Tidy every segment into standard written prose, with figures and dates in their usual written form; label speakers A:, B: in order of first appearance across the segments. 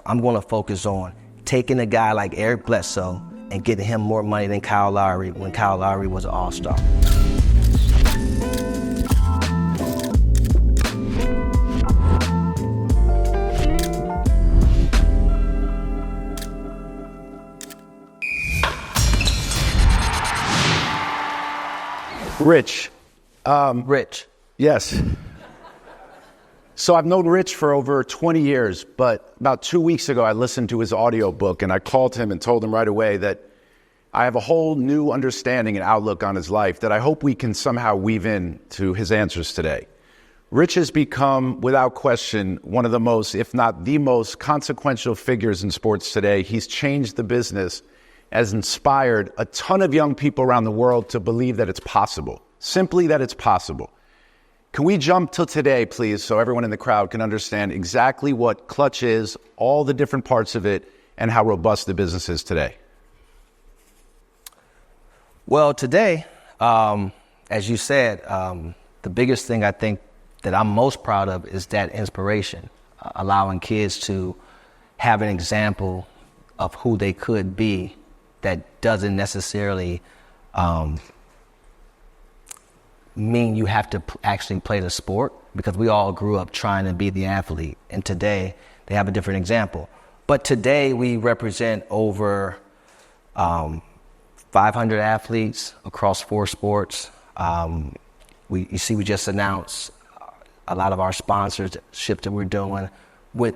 A: I'm going to focus on taking a guy like Eric Bledsoe and getting him more money than Kyle Lowry when Kyle Lowry was an all-star.
B: Rich.
A: Rich.
B: Yes. So I've known Rich for over 20 years, but about 2 weeks ago, I listened to his audiobook and I called him and told him right away that I have a whole new understanding and outlook on his life that I hope we can somehow weave in to his answers today. Rich has become, without question, one of the most, if not the most consequential figures in sports today. He's changed the business, has inspired a ton of young people around the world to believe that it's possible, simply that it's possible. Can we jump to today, please, so everyone in the crowd can understand exactly what Klutch is, all the different parts of it, and how robust the business is today?
A: Well, today, as you said, the biggest thing I think that I'm most proud of is that inspiration, allowing kids to have an example of who they could be that doesn't necessarily mean you have to actually play the sport, because we all grew up trying to be the athlete, and today they have a different example. But today we represent over 500 athletes across 4 sports. We just announced a lot of our sponsorship that we're doing with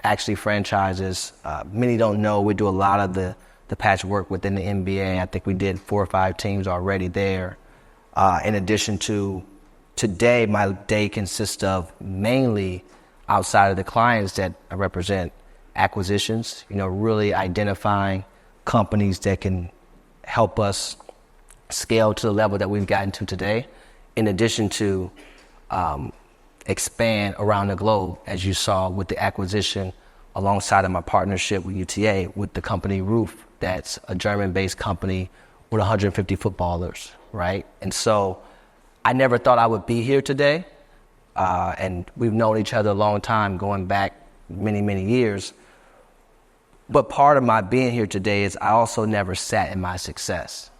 A: actually franchises. Many don't know we do a lot of the patchwork within the NBA. I think we did 4 or 5 teams already there. In addition to today, my day consists of mainly outside of the clients that I represent, acquisitions, really identifying companies that can help us scale to the level that we've gotten to today, in addition to expand around the globe, as you saw with the acquisition alongside of my partnership with UTA with the company Roof. That's a German-based company with 150 footballers, right? And so I never thought I would be here today. And we've known each other a long time, going back many, many years. But part of my being here today is I also never sat in my success.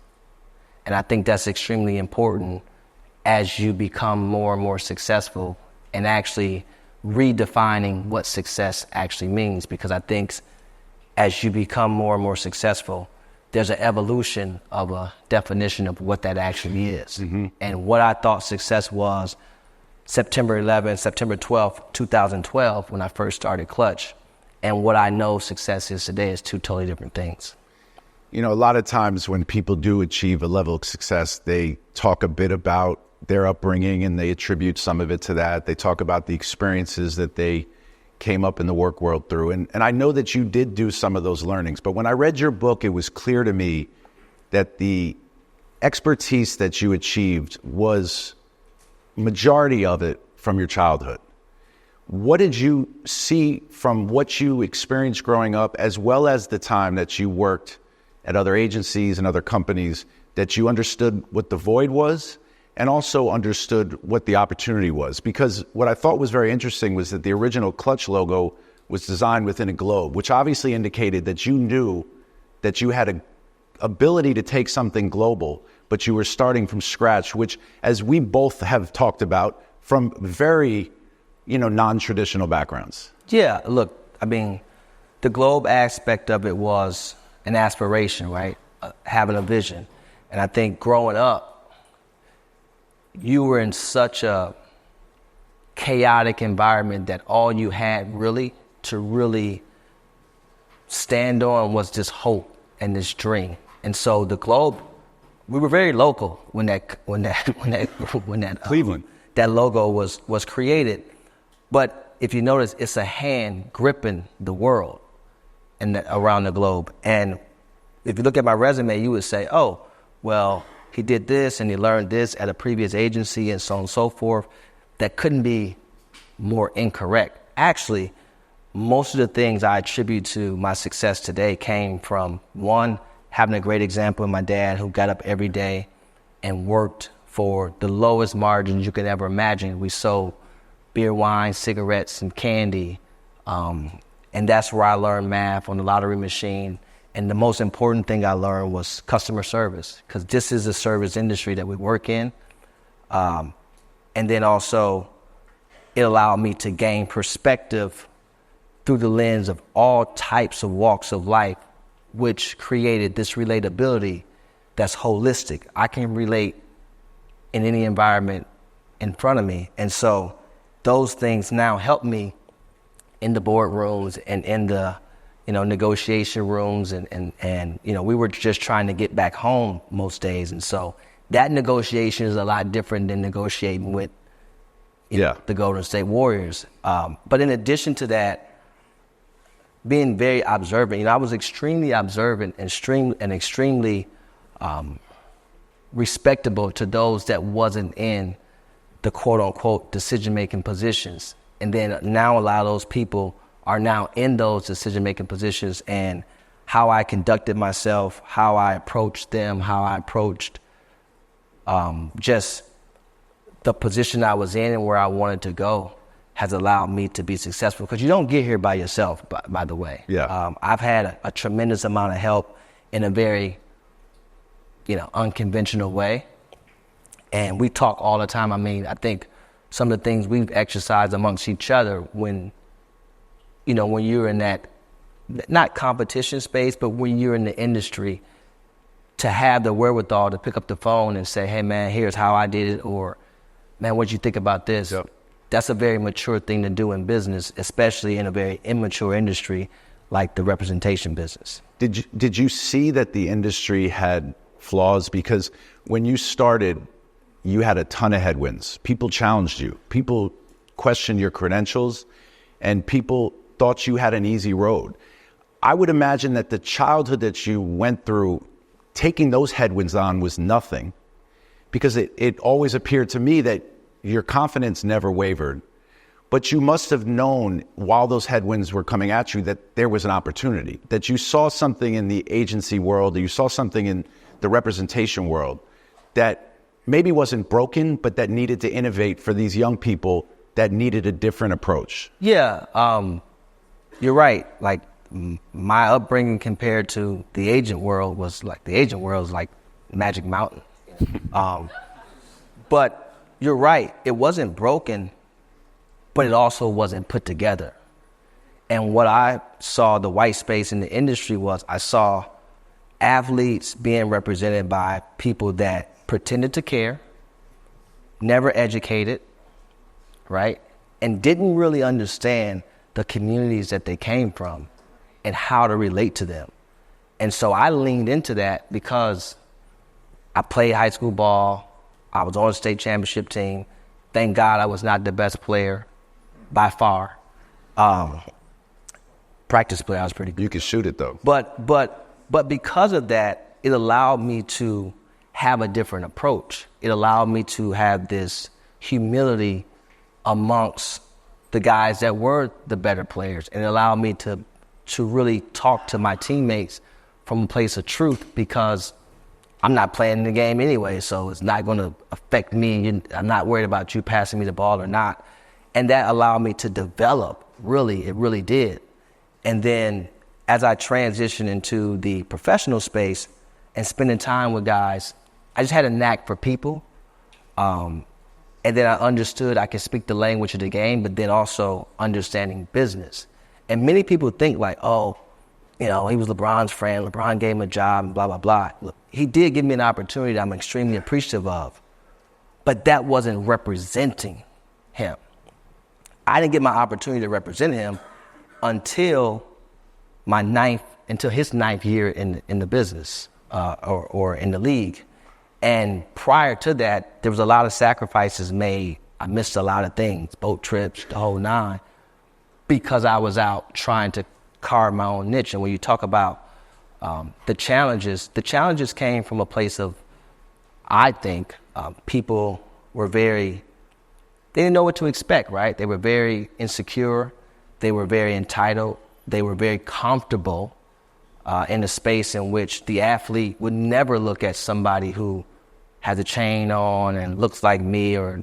A: And I think that's extremely important as you become more and more successful and actually redefining what success actually means. Because I think as you become more and more successful, there's an evolution of a definition of what that actually is. Mm-hmm. And what I thought success was September 12th, 2012, when I first started Klutch, and what I know success is today is 2 totally different things.
B: A lot of times when people do achieve a level of success, they talk a bit about their upbringing and they attribute some of it to that. They talk about the experiences that they came up in the work world through. And I know that you did do some of those learnings, but when I read your book, it was clear to me that the expertise that you achieved was majority of it from your childhood. What did you see from what you experienced growing up, as well as the time that you worked at other agencies and other companies, that you understood what the void was and also understood what the opportunity was? Because what I thought was very interesting was that the original Klutch logo was designed within a globe, which obviously indicated that you knew that you had an ability to take something global, but you were starting from scratch, which, as we both have talked about, from very, non-traditional backgrounds.
A: Yeah, look, the globe aspect of it was an aspiration, right? Having a vision. And I think growing up, you were in such a chaotic environment that all you had really to really stand on was this hope and this dream. And so the globe, we were very local when that
B: Cleveland,
A: that logo was created. But if you notice, it's a hand gripping the world and around the globe. And if you look at my resume, you would say, oh, well, he did this and he learned this at a previous agency and so on and so forth. That couldn't be more incorrect. Actually, most of the things I attribute to my success today came from, one, having a great example of my dad, who got up every day and worked for the lowest margins you could ever imagine. We sold beer, wine, cigarettes, and candy And that's where I learned math on the lottery machine. And the most important thing I learned was customer service, because this is a service industry that we work in. And then also it allowed me to gain perspective through the lens of all types of walks of life, which created this relatability that's holistic. I can relate in any environment in front of me. And so those things now help me in the boardrooms and in the, negotiation rooms. And we were just trying to get back home most days. And so that negotiation is a lot different than negotiating with the Golden State Warriors. But in addition to that, being very observant, I was extremely observant and extremely respectable to those that wasn't in the quote unquote decision-making positions. And then now a lot of those people are now in those decision-making positions, and how I conducted myself, how I approached them, how I approached just the position I was in and where I wanted to go has allowed me to be successful. Because you don't get here by yourself, by the way.
B: Yeah.
A: I've had a tremendous amount of help in a very, unconventional way. And we talk all the time. I mean, I think some of the things we've exercised amongst each other when you're in that, not competition space, but when you're in the industry, to have the wherewithal to pick up the phone and say, hey, man, here's how I did it, or, man, what'd you think about this?
B: Yep.
A: That's a very mature thing to do in business, especially in a very immature industry like the representation business.
B: Did you see that the industry had flaws? Because when you started, you had a ton of headwinds. People challenged you. People questioned your credentials, and people thought you had an easy road. I would imagine that the childhood that you went through, taking those headwinds on was nothing, because it always appeared to me that your confidence never wavered. But you must have known while those headwinds were coming at you that there was an opportunity, that you saw something in the agency world, that you saw something in the representation world that maybe wasn't broken, but that needed to innovate for these young people that needed a different approach.
A: Yeah, you're right. Like, my upbringing compared to the agent world was like Magic Mountain. But you're right. It wasn't broken, but it also wasn't put together. And what I saw, the white space in the industry, was I saw athletes being represented by people that pretended to care, never educated, right? And didn't really understand the communities that they came from and how to relate to them. And so I leaned into that because I played high school ball. I was on a state championship team. Thank God I was not the best player by far. Practice player, I was pretty good.
B: You could shoot it though.
A: But because of that, it allowed me to have a different approach. It allowed me to have this humility amongst the guys that were the better players, and it allowed me to really talk to my teammates from a place of truth, because I'm not playing the game anyway, so it's not going to affect me. I'm not worried about you passing me the ball or not. And that allowed me to develop, really, it really did. And then as I transitioned into the professional space and spending time with guys, I just had a knack for people. And then I understood I could speak the language of the game, but then also understanding business. And many people think like, oh, he was LeBron's friend, LeBron gave him a job, and blah, blah, blah. Look, he did give me an opportunity that I'm extremely appreciative of, but that wasn't representing him. I didn't get my opportunity to represent him until his ninth year in the business or in the league. And prior to that, there was a lot of sacrifices made. I missed a lot of things, boat trips, the whole nine, because I was out trying to carve my own niche. And when you talk about the challenges came from a place of, I think, people were they didn't know what to expect, right? They were very insecure. They were very entitled. They were very comfortable in a space in which the athlete would never look at somebody who has a chain on and looks like me, or,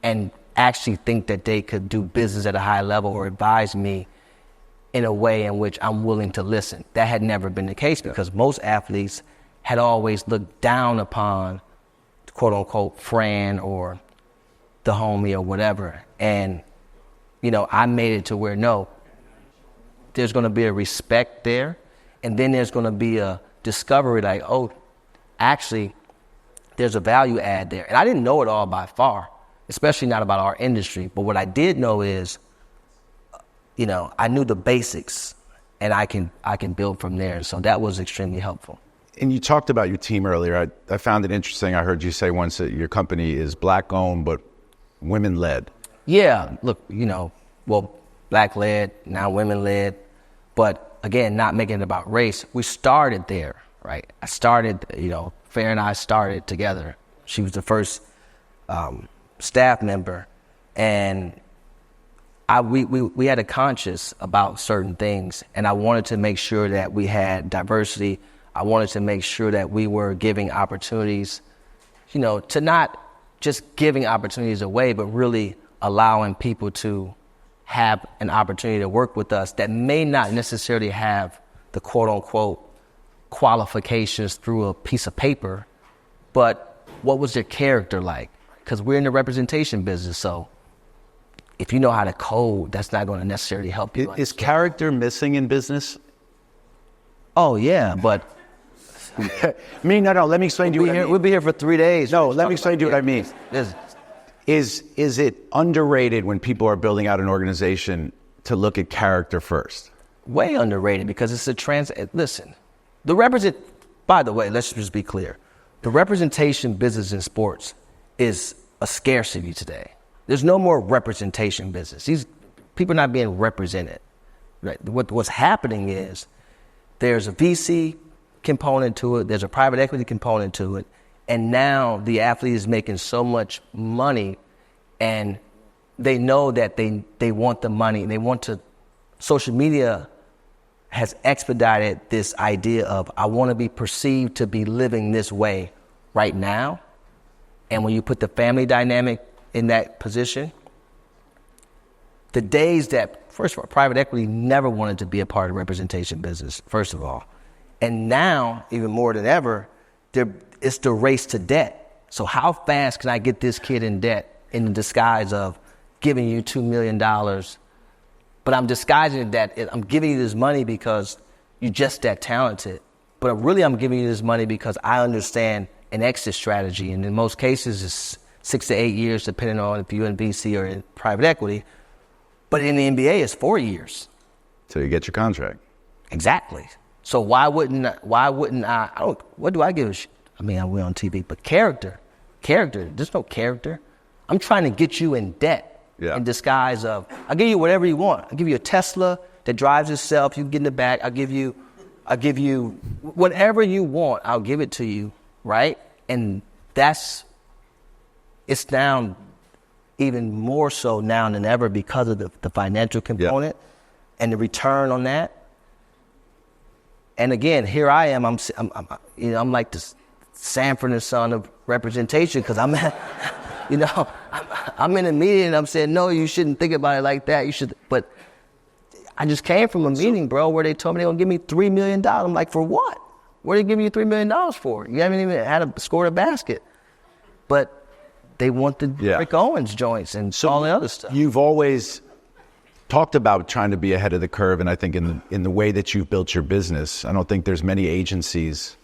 A: and actually think that they could do business at a high level or advise me in a way in which I'm willing to listen. That had never been the case because most athletes had always looked down upon, quote unquote, friend or the homie or whatever. And, you know, I made it to where, no, there's going to be a respect there. And then there's going to be a discovery like, oh, actually, there's a value add there. And I didn't know it all by far, especially not about our industry. But what I did know is, you know, I knew the basics and I can build from there. So that was extremely helpful.
B: And you talked about your team earlier. I found it interesting. I heard you say once that your company is black owned, but women led.
A: Yeah, look, you know, well, black led, now women led. But again, not making it about race. We started there, right? I started, you know, Fair and I started together. She was the first staff member. And we had a conscience about certain things. And I wanted to make sure that we had diversity. I wanted to make sure that we were giving opportunities, you know, to not just giving opportunities away, but really allowing people to have an opportunity to work with us that may not necessarily have the quote unquote qualifications through a piece of paper, but what was their character like? Because we're in the representation business, so if you know how to code, that's not going to necessarily help you.
B: Is character missing in business?
A: Oh, yeah, but...
B: No, let me explain to you what I mean.
A: We'll be here for 3 days.
B: No, let me explain to you what I mean. Is it underrated when people are building out an organization to look at character first?
A: Way underrated because it's listen, by the way, let's just be clear. The representation business in sports is a scarcity today. There's no more representation business. These people are not being represented. Right? What's happening is there's a VC component to it, there's a private equity component to it, and now the athlete is making so much money and they know that they want the money. They want to, social media has expedited this idea of I want to be perceived to be living this way right now. And when you put the family dynamic in that position, the days that, first of all, private equity never wanted to be a part of representation business, first of all. And now, even more than ever, it's the race to debt. So how fast can I get this kid in debt in the disguise of giving you $2 million, but I'm disguising that I'm giving you this money because you're just that talented. But really I'm giving you this money because I understand an exit strategy. And in most cases, it's 6 to 8 years, depending on if you're in VC or in private equity. But in the NBA, it's 4 years.
B: So you get your contract.
A: Exactly. So why wouldn't I what do I give a shit? I mean, I went on TV, but character, there's no character. I'm trying to get you in debt in disguise of, I'll give you whatever you want. I'll give you a Tesla that drives itself. You can get in the back. I'll give you whatever you want. I'll give it to you, right? And it's now even more so now than ever because of the financial component and the return on that. And again, here I am. I'm like the Sanford and Son of representation because I'm in a meeting and I'm saying, no, you shouldn't think about it like that. You should. But I just came from a meeting, bro, where they told me they're gonna give me $3 million. I'm like, for what? What are they giving you $3 million for? You haven't even scored a basket. But they want the Rick Owens joints and all the other stuff.
B: You've always talked about trying to be ahead of the curve, and I think in the way that you've built your business, I don't think there's many agencies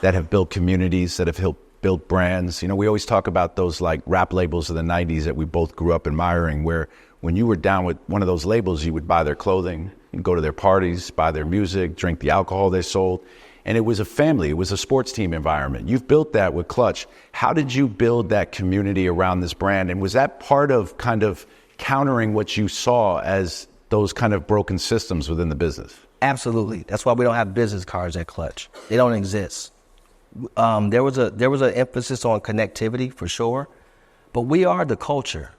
B: that have built communities, that have built brands. You know, we always talk about those like rap labels of the 90s that we both grew up admiring, where when you were down with one of those labels, you would buy their clothing, and go to their parties, buy their music, drink the alcohol they sold. And it was a family, it was a sports team environment. You've built that with Klutch. How did you build that community around this brand? And was that part of kind of countering what you saw as those kind of broken systems within the business?
A: Absolutely. That's why we don't have business cards at Klutch. They don't exist. There was an emphasis on connectivity for sure, but we are the culture.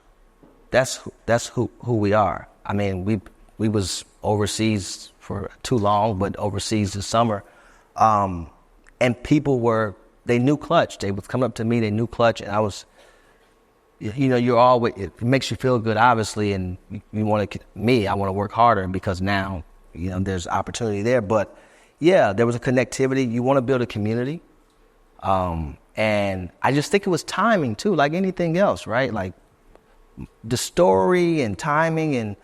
A: That's who we are. I mean, we was overseas for too long, but overseas this summer, and people they knew Klutch. They would come up to me, they knew Klutch, and I was. You're always, it makes you feel good, obviously, and I want to work harder because now there's opportunity there. But yeah, there was a connectivity. You want to build a community. And I just think it was timing too, like anything else, right? Like the story and timing and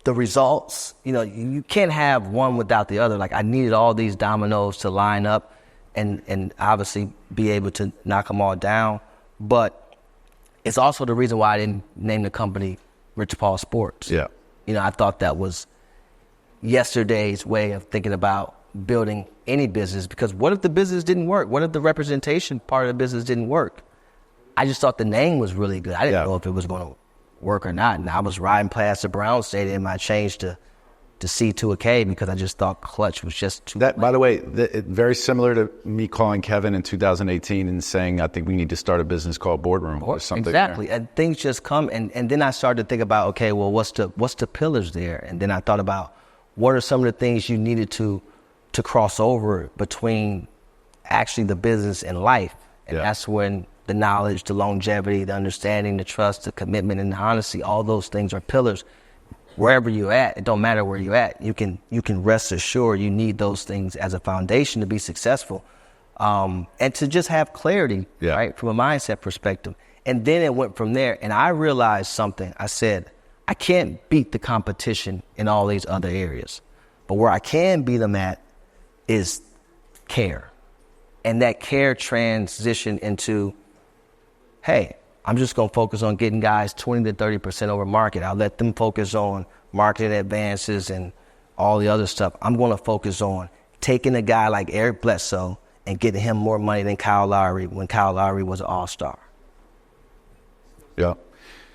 A: the results, you can't have one without the other. Like I needed all these dominoes to line up and obviously be able to knock them all down. But it's also the reason why I didn't name the company Rich Sports.
B: Yeah.
A: I thought that was yesterday's way of thinking about building any business, because what if the business didn't work? What if the representation part of the business didn't work? I just thought the name was really good. I didn't know if it was going to work or not. And I was riding past the Brown Stadium. I changed to C to a K because I just thought Klutch was just too.
B: That, by the way, very similar to me calling Kevin in 2018 and saying, I think we need to start a business called Boardroom or something.
A: Exactly. And things just come. And then I started to think about, okay, well, what's the pillars there? And then I thought about what are some of the things you needed to cross over between actually the business and life. And that's when the knowledge, the longevity, the understanding, the trust, the commitment, and the honesty, all those things are pillars. Wherever you're at, it don't matter where you're at. You can rest assured you need those things as a foundation to be successful, and to just have clarity, right, from a mindset perspective. And then it went from there, and I realized something. I said, I can't beat the competition in all these other areas, but where I can beat them at is care. And that care transition into, hey, I'm just going to focus on getting guys 20 to 30% over market. I'll let them focus on marketing advances and all the other stuff. I'm going to focus on taking a guy like Eric Bledsoe and getting him more money than Kyle Lowry when Kyle Lowry was an all-star.
B: Yeah.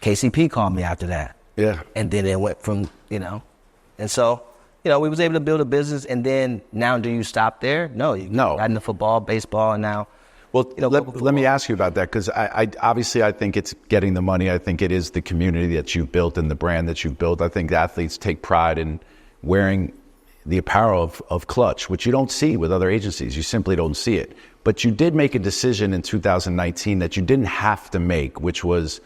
A: KCP called me after that.
B: Yeah.
A: And then it went from, and so, we was able to build a business. And then now do you stop there? No.
B: No.
A: Got into football, baseball, and now.
B: Well, let me ask you about that, because I obviously I think it's getting the money. I think it is the community that you've built and the brand that you've built. I think athletes take pride in wearing the apparel of Klutch, which you don't see with other agencies. You simply don't see it. But you did make a decision in 2019 that you didn't have to make, which was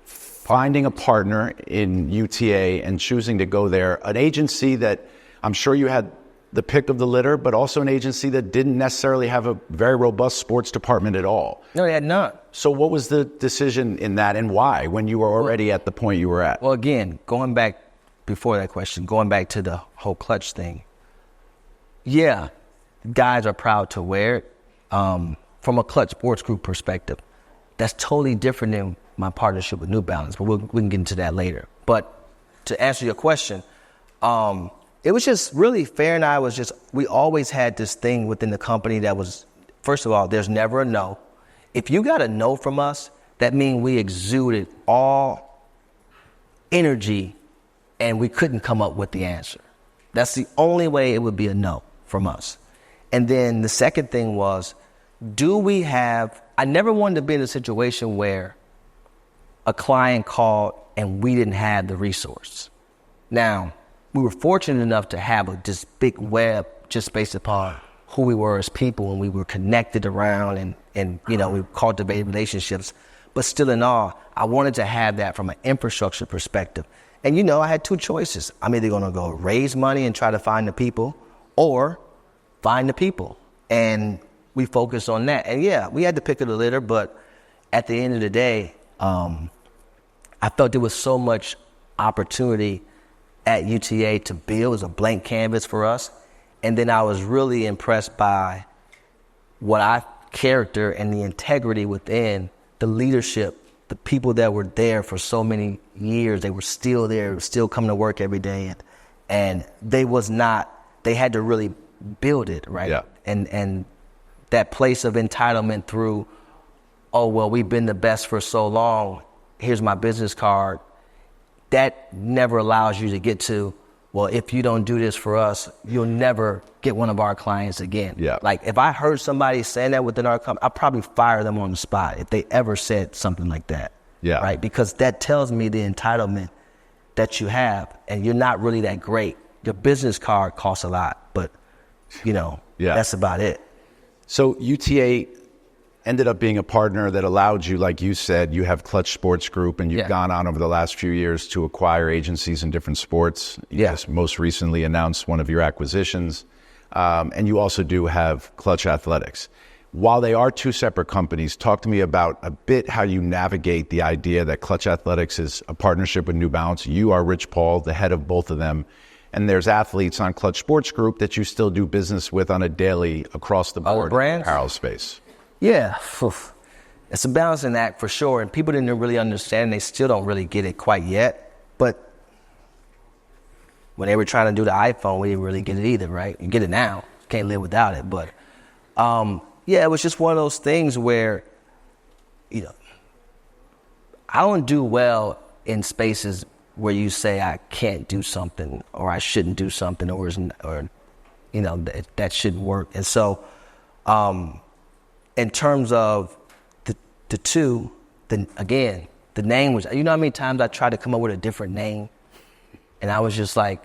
B: finding a partner in UTA and choosing to go there, an agency that I'm sure you had the pick of the litter, but also an agency that didn't necessarily have a very robust sports department at all.
A: No, they had not.
B: So what was the decision in that, and why, when you were already at the point you were at?
A: Well, again, going back before that question, going back to the whole Klutch thing, yeah, guys are proud to wear it. From a Klutch Sports Group perspective, that's totally different than my partnership with New Balance, but we can get into that later. But to answer your question, it was just really, Fair and I we always had this thing within the company that was, first of all, there's never a no. If you got a no from us, that means we exuded all energy and we couldn't come up with the answer. That's the only way it would be a no from us. And then the second thing was, I never wanted to be in a situation where a client called and we didn't have the resource. Now, we were fortunate enough to have this big web just based upon who we were as people, and we were connected around and we cultivated relationships. But still in all, I wanted to have that from an infrastructure perspective. And I had two choices. I'm either going to go raise money and try to find the people, or find the people. And we focused on that. And yeah, we had the pick of the litter, but at the end of the day, I felt there was so much opportunity at UTA to build as a blank canvas for us. And then I was really impressed by character and the integrity within the leadership, the people that were there for so many years. They were still there, still coming to work every day. And they had to really build it, right?
B: Yeah.
A: And that place of entitlement through, oh, well, we've been the best for so long, here's my business card. That never allows you to get to, well, if you don't do this for us, you'll never get one of our clients again.
B: Yeah.
A: Like if I heard somebody saying that within our company, I'd probably fire them on the spot if they ever said something like that.
B: Yeah. Right.
A: Because that tells me the entitlement that you have, and you're not really that great. Your business card costs a lot, but that's about it.
B: So UTA ended up being a partner that allowed you, like you said, you have Klutch Sports Group, and you've gone on over the last few years to acquire agencies in different sports. You just most recently announced one of your acquisitions. And you also do have Klutch Athletics. While they are two separate companies, talk to me about a bit how you navigate the idea that Klutch Athletics is a partnership with New Balance. You are Rich Paul, the head of both of them. And there's athletes on Klutch Sports Group that you still do business with on a daily across the board in the apparel space.
A: Yeah, it's a balancing act for sure. And people didn't really understand. They still don't really get it quite yet. But when they were trying to do the iPhone, we didn't really get it either, right? You get it now. You can't live without it. But yeah, it was just one of those things where, you know, I don't do well in spaces where you say I can't do something or I shouldn't do something or you know, that shouldn't work. And so in terms of the two, again, the name was, you know how many times I tried to come up with a different name? And I was just like,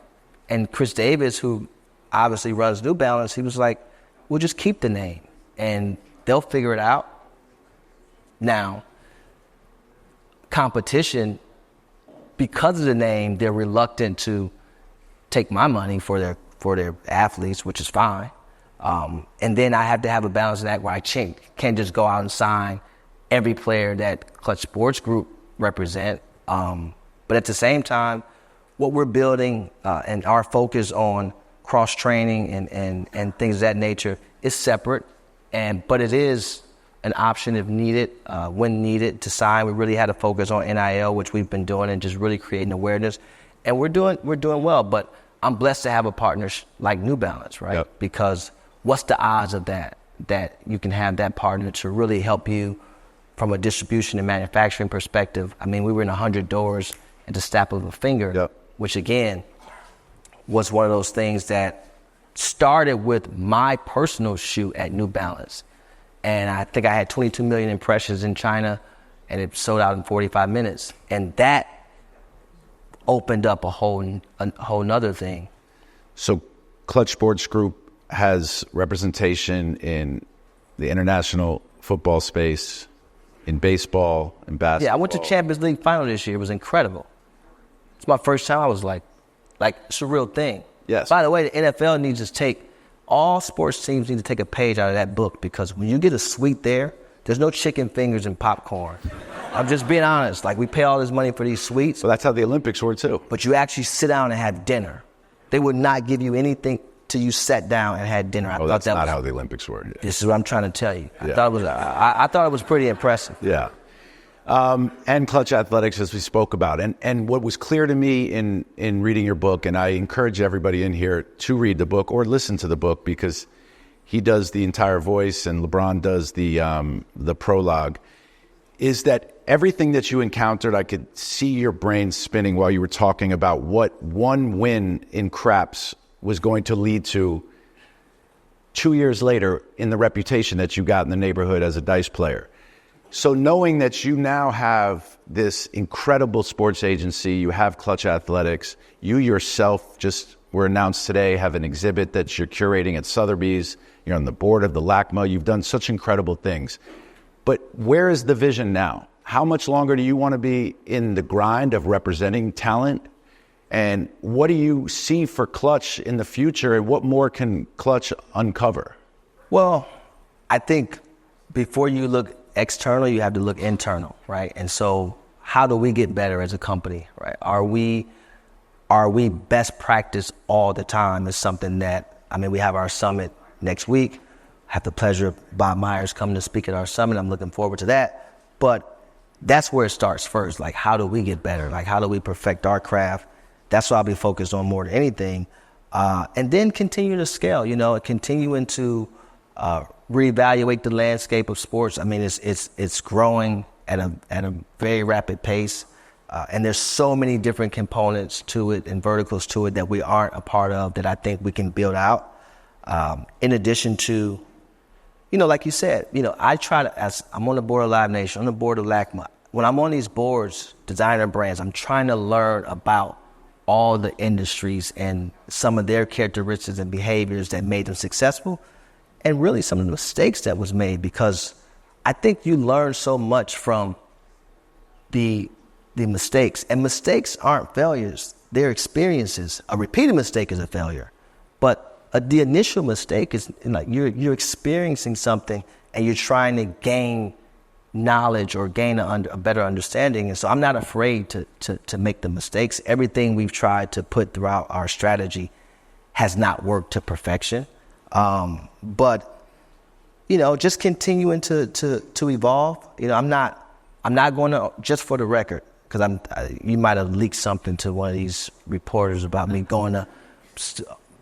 A: and Chris Davis, who obviously runs New Balance, he was like, we'll just keep the name and they'll figure it out. Now, competition, because of the name, they're reluctant to take my money for their athletes, which is fine. And then I have to have a balancing act where I can't just go out and sign every player that Klutch Sports Group represent. But at the same time, what we're building and our focus on cross-training and things of that nature is separate. But it is an option if needed, when needed to sign. We really had to focus on NIL, which we've been doing, and just really creating awareness. And we're doing well. But I'm blessed to have a partner like New Balance, right? Yep. Because what's the odds of that you can have that partner to really help you from a distribution and manufacturing perspective? I mean, we were in 100 doors at the snap of a finger, yep. Which again was one of those things that started with my personal shoe at New Balance. And I think I had 22 million impressions in China, and it sold out in 45 minutes. And that opened up a whole nother thing. So
B: Klutch Sports Group has representation in the international football space, in baseball, in basketball.
A: Yeah, I went to Champions League final this year. It was incredible. It's my first time. I was like, it's a real thing.
B: Yes.
A: By the way, the NFL needs to take, all sports teams need to take a page out of that book, because when you get a suite there's no chicken fingers and popcorn. I'm just being honest. Like, we pay all this money for these suites.
B: Well, that's how the Olympics were too.
A: But you actually sit down and have dinner. They would not give you anything till you sat down and had dinner.
B: That's not how the Olympics were. Yeah.
A: This is what I'm trying to tell you. I thought it was pretty impressive.
B: Yeah. And Klutch Athletics, as we spoke about. And what was clear to me in reading your book, and I encourage everybody in here to read the book or listen to the book, because he does the entire voice and LeBron does the prologue, is that everything that you encountered, I could see your brain spinning while you were talking about what one win in craps was going to lead to 2 years later in the reputation that you got in the neighborhood as a dice player. So knowing that you now have this incredible sports agency, you have Klutch Athletics, you yourself just were announced today, have an exhibit that you're curating at Sotheby's, you're on the board of the LACMA, you've done such incredible things. But where is the vision now? How much longer do you want to be in the grind of representing talent? And what do you see for Klutch in the future, and what more can Klutch uncover?
A: Well, I think before you look external, you have to look internal, right? And so how do we get better as a company, right? Are we best practice all the time is something that, we have our summit next week. I have the pleasure of Bob Myers coming to speak at our summit. I'm looking forward to that. But that's where it starts first. Like, how do we get better? Like, how do we perfect our craft? That's what I'll be focused on more than anything. And then continue to scale, continuing to reevaluate the landscape of sports. It's growing at a very rapid pace. And there's so many different components to it and verticals to it that we aren't a part of that I think we can build out. In addition to, like you said, I try to, as I'm on the board of Live Nation, on the board of LACMA, when I'm on these boards, designer brands, I'm trying to learn about all the industries and some of their characteristics and behaviors that made them successful, and really some of the mistakes that was made, because I think you learn so much from the mistakes. And mistakes aren't failures. They're experiences. A repeated mistake is a failure. But the initial mistake is like you're experiencing something and you're trying to gain knowledge or gain a better understanding. And so I'm not afraid to make the mistakes. Everything we've tried to put throughout our strategy has not worked to perfection. But just continuing to evolve. I'm not going to, just for the record, because you might have leaked something to one of these reporters about me going to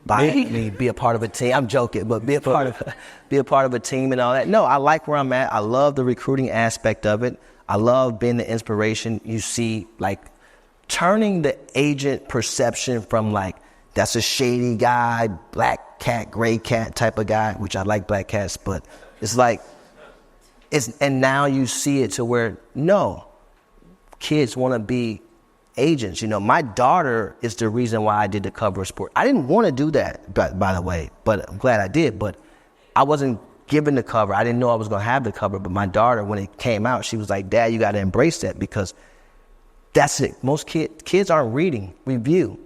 A: be a part of a team. I'm joking, but be a part of a team and all that. No, I like where I'm at. I love the recruiting aspect of it. I love being the inspiration. You see, like, turning the agent perception from like, that's a shady guy, black cat, gray cat type of guy, which I like black cats, but it's like, and now you see it to where, no, kids want to be agents. My daughter is the reason why I did the cover of Sport. I didn't want to do that, by the way, but I'm glad I did. But I wasn't given the cover. I didn't know I was going to have the cover. But my daughter, when it came out, she was like, Dad, you got to embrace that, because that's it. Most kids aren't reading review.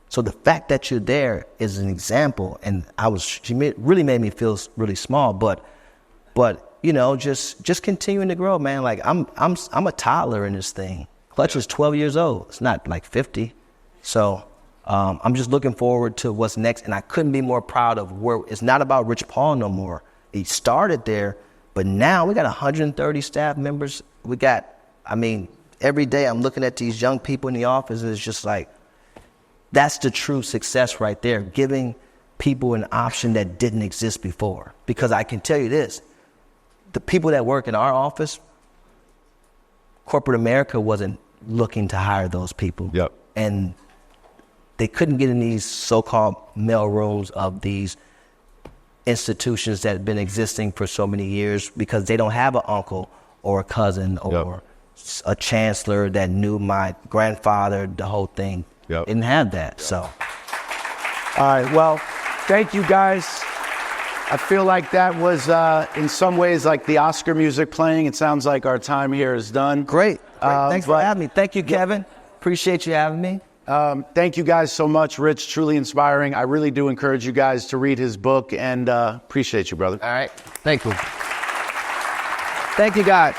A: So the fact that you're there is an example. And she really made me feel really small. But just continuing to grow, man. Like I'm a toddler in this thing. Klutch is 12 years old. It's not like 50. So I'm just looking forward to what's next. And I couldn't be more proud of where it's not about Rich Paul no more. He started there, but now we got 130 staff members. Every day I'm looking at these young people in the office, and it's just like, that's the true success right there, giving people an option that didn't exist before. Because I can tell you this, the people that work in our office, corporate America wasn't looking to hire those people.
B: Yep.
A: And they couldn't get in these so-called mail rooms of these institutions that have been existing for so many years, because they don't have an uncle or a cousin or a chancellor that knew my grandfather, the whole thing.
B: Yep.
A: Didn't have that. So.
C: All right. Well, thank you guys. I feel like that was, in some ways, like the Oscar music playing. It sounds like our time here is done.
A: Great. Thanks for having me. Thank you, Kevin. Appreciate you having me.
C: Thank you guys so much, Rich. Truly inspiring. I really do encourage you guys to read his book, and appreciate you, brother.
A: All right. Thank you.
C: Thank you, guys.